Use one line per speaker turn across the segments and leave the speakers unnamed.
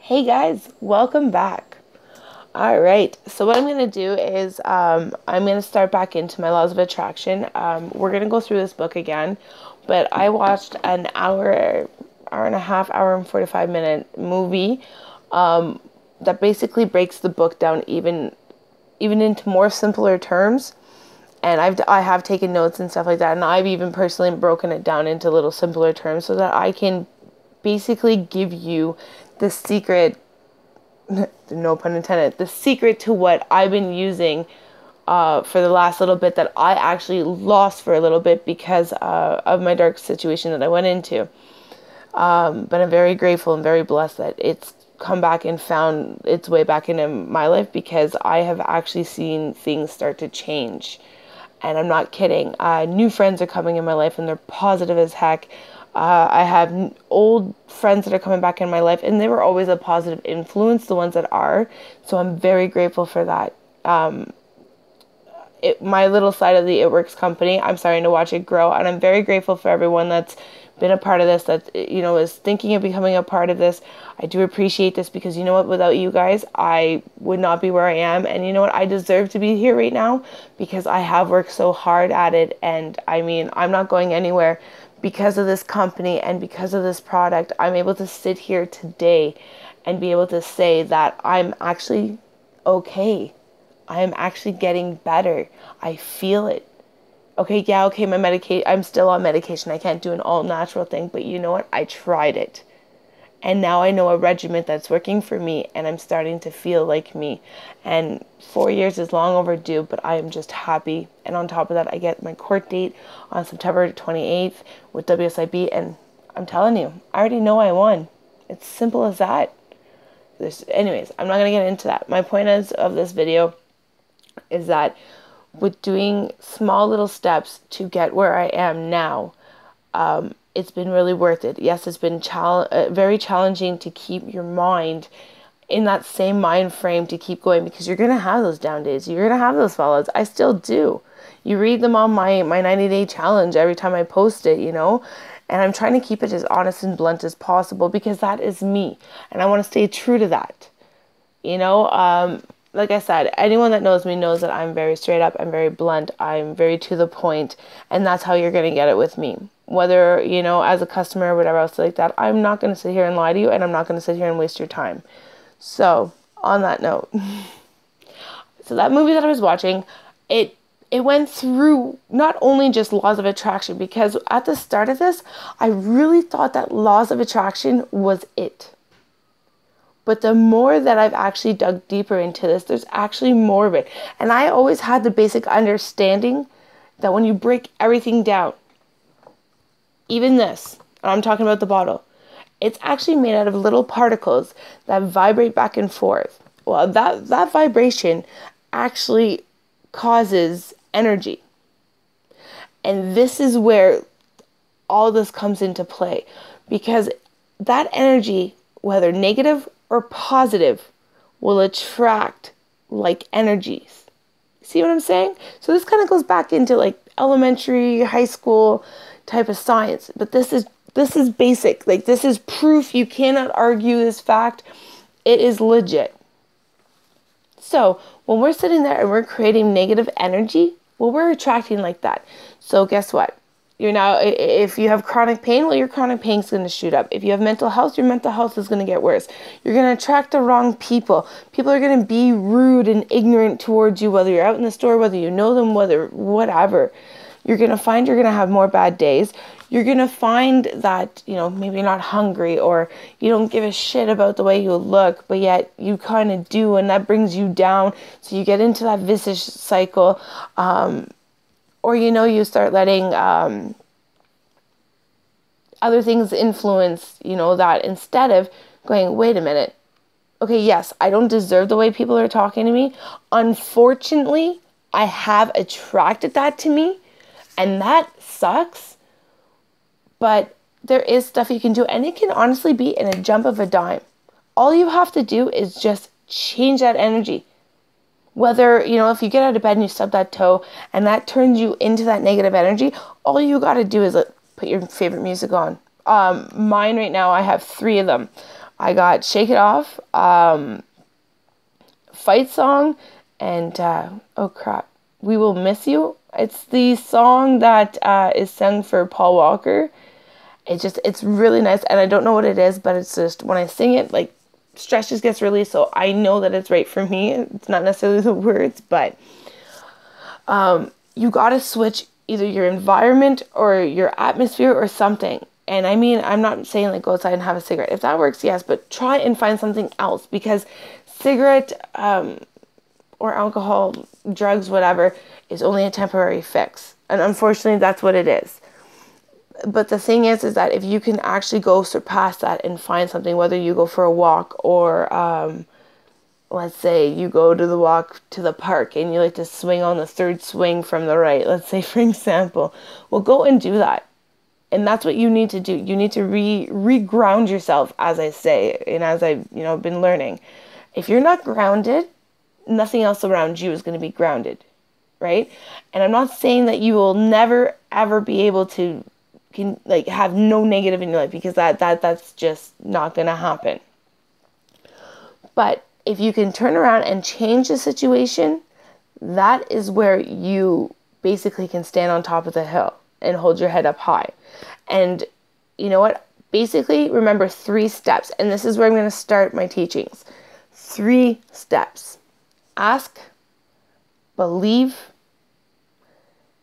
Hey guys, welcome back. All right, so what I'm going to do is I'm going to start back into my laws of attraction. We're going to go through this book again, but I watched an hour and a half, hour and 45-minute movie that basically breaks the book down even into more simpler terms. And I have taken notes and stuff like that, and I've even personally broken it down into little simpler terms so that I can basically give you the secret, no pun intended, the secret to what I've been using for the last little bit that I actually lost for a little bit because of my dark situation that I went into. But I'm very grateful and very blessed that it's come back and found its way back into my life because I have actually seen things start to change. And I'm not kidding. New friends are coming in my life and they're positive as heck. I have old friends that are coming back in my life and they were always a positive influence, the ones that are. So I'm very grateful for that. My little side of the It Works company, I'm starting to watch it grow. And I'm very grateful for everyone that's been a part of this, that, is thinking of becoming a part of this. I do appreciate this because you know what, without you guys, I would not be where I am. And you know what, I deserve to be here right now because I have worked so hard at it. And I mean, I'm not going anywhere because of this company and because of this product. I'm able to sit here today and be able to say that I'm actually okay. I am actually getting better. I feel it. Okay, my medication, I'm still on medication. I can't do an all natural thing, but you know what? I tried it. And now I know a regimen that's working for me and I'm starting to feel like me. And 4 years is long overdue, but I am just happy. And on top of that, I get my court date on September 28th with WSIB. And I'm telling you, I already know I won. It's simple as that. Anyways, I'm not going to get into that. My point of this video is that with doing small little steps to get where I am now, it's been really worth it. Yes, it's been very challenging to keep your mind in that same mind frame to keep going because you're going to have those down days. You're going to have those fallouts. I still do. You read them on my 90-day challenge every time I post it, and I'm trying to keep it as honest and blunt as possible because that is me. And I want to stay true to that. Like I said, anyone that knows me knows that I'm very straight up, I'm very blunt, I'm very to the point, and that's how you're going to get it with me. Whether, as a customer or whatever else like that, I'm not going to sit here and lie to you, and I'm not going to sit here and waste your time. So, on that note, so that movie that I was watching, it went through not only just laws of attraction, because at the start of this, I really thought that laws of attraction was it. But the more that I've actually dug deeper into this, there's actually more of it. And I always had the basic understanding that when you break everything down, even this, and I'm talking about the bottle, it's actually made out of little particles that vibrate back and forth. Well, that vibration actually causes energy. And this is where all this comes into play. Because that energy, whether negative or positive, will attract like energies. See what I'm saying? So this kind of goes back into like elementary, high school type of science. But this is basic. Like, this is proof. You cannot argue this fact. It is legit. So when we're sitting there and we're creating negative energy, well, we're attracting like that. So guess what? If you have chronic pain, well, your chronic pain is going to shoot up. If you have mental health, your mental health is going to get worse. You're going to attract the wrong people. People are going to be rude and ignorant towards you, whether you're out in the store, whether you know them, whether whatever. You're going to find you're going to have more bad days. You're going to find that, maybe you're not hungry or you don't give a shit about the way you look, but yet you kind of do, and that brings you down. So you get into that vicious cycle. Or, you start letting other things influence, that instead of going, wait a minute. Okay, yes, I don't deserve the way people are talking to me. Unfortunately, I have attracted that to me, and that sucks. But there is stuff you can do, and it can honestly be in a jump of a dime. All you have to do is just change that energy. Whether, if you get out of bed and you stub that toe and that turns you into that negative energy, all you got to do is put your favorite music on. Mine right now, I have 3 of them. I got Shake It Off, Fight Song, and oh crap, We Will Miss You. It's the song that is sung for Paul Walker. It's really nice, and I don't know what it is, but it's just when I sing it, like, stress just gets released, so I know that it's right for me. It's not necessarily the words, but you gotta switch either your environment or your atmosphere or something. And I mean, I'm not saying like go outside and have a cigarette. If that works, yes, but try and find something else, because cigarette or alcohol, drugs, whatever, is only a temporary fix. And unfortunately, that's what it is. But the thing is that if you can actually go surpass that and find something, whether you go for a walk or let's say you go to the walk to the park and you like to swing on the third swing from the right, let's say, for example, well, go and do that. And that's what you need to do. You need to re-ground yourself, as I say, and as I've been learning. If you're not grounded, nothing else around you is going to be grounded, right? And I'm not saying that you will never ever be able to have no negative in your life, because that's just not going to happen. But if you can turn around and change the situation, that is where you basically can stand on top of the hill and hold your head up high. And you know what? Basically, remember 3 steps. And this is where I'm going to start my teachings. 3 steps. Ask, believe,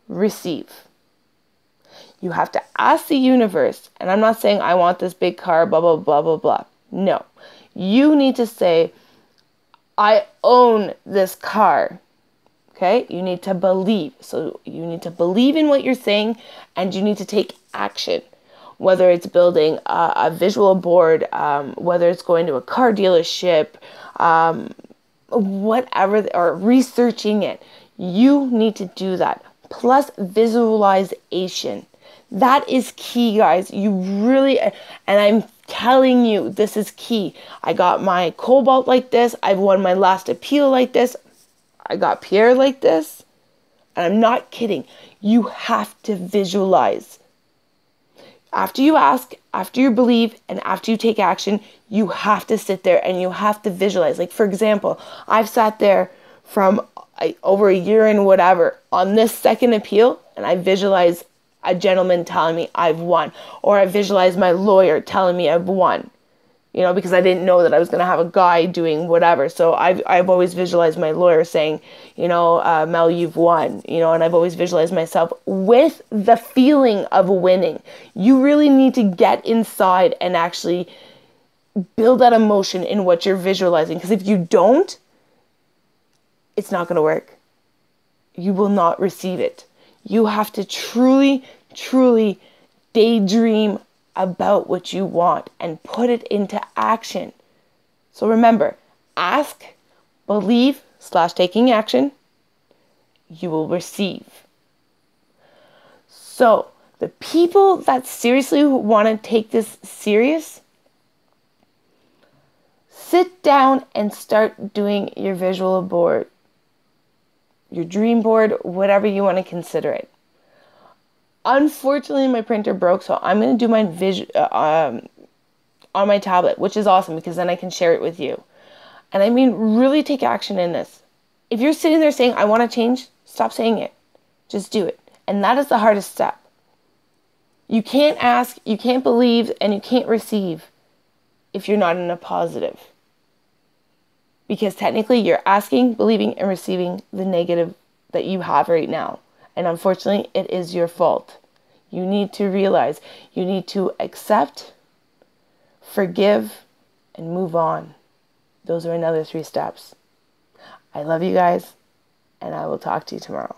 receive. You have to ask the universe. And I'm not saying I want this big car, blah, blah, blah, blah, blah. No. You need to say, I own this car. Okay? You need to believe. So you need to believe in what you're saying, and you need to take action. Whether it's building a visual board, whether it's going to a car dealership, whatever, or researching it. You need to do that. Plus visualization. That is key, guys. You really, and I'm telling you, this is key. I got my cobalt like this. I've won my last appeal like this. I got Pierre like this. And I'm not kidding. You have to visualize. After you ask, after you believe, and after you take action, you have to sit there and you have to visualize. Like, for example, I've sat there from over a year and whatever on this second appeal, and I visualize a gentleman telling me I've won, or I visualize my lawyer telling me I've won, because I didn't know that I was going to have a guy doing whatever. So I've always visualized my lawyer saying, Mel, you've won, and I've always visualized myself with the feeling of winning. You really need to get inside and actually build that emotion in what you're visualizing. Because if you don't, it's not going to work. You will not receive it. You have to truly, truly daydream about what you want and put it into action. So remember, ask, believe / taking action, you will receive. So the people that seriously want to take this serious, sit down and start doing your visual board, your dream board, whatever you want to consider it. Unfortunately, my printer broke, so I'm going to do my on my tablet, which is awesome because then I can share it with you. And I mean, really take action in this. If you're sitting there saying, I want to change, stop saying it. Just do it. And that is the hardest step. You can't ask, you can't believe, and you can't receive if you're not in a positive. Because technically you're asking, believing, and receiving the negative that you have right now. And unfortunately, it is your fault. You need to realize, you need to accept, forgive, and move on. Those are another 3 steps. I love you guys, and I will talk to you tomorrow.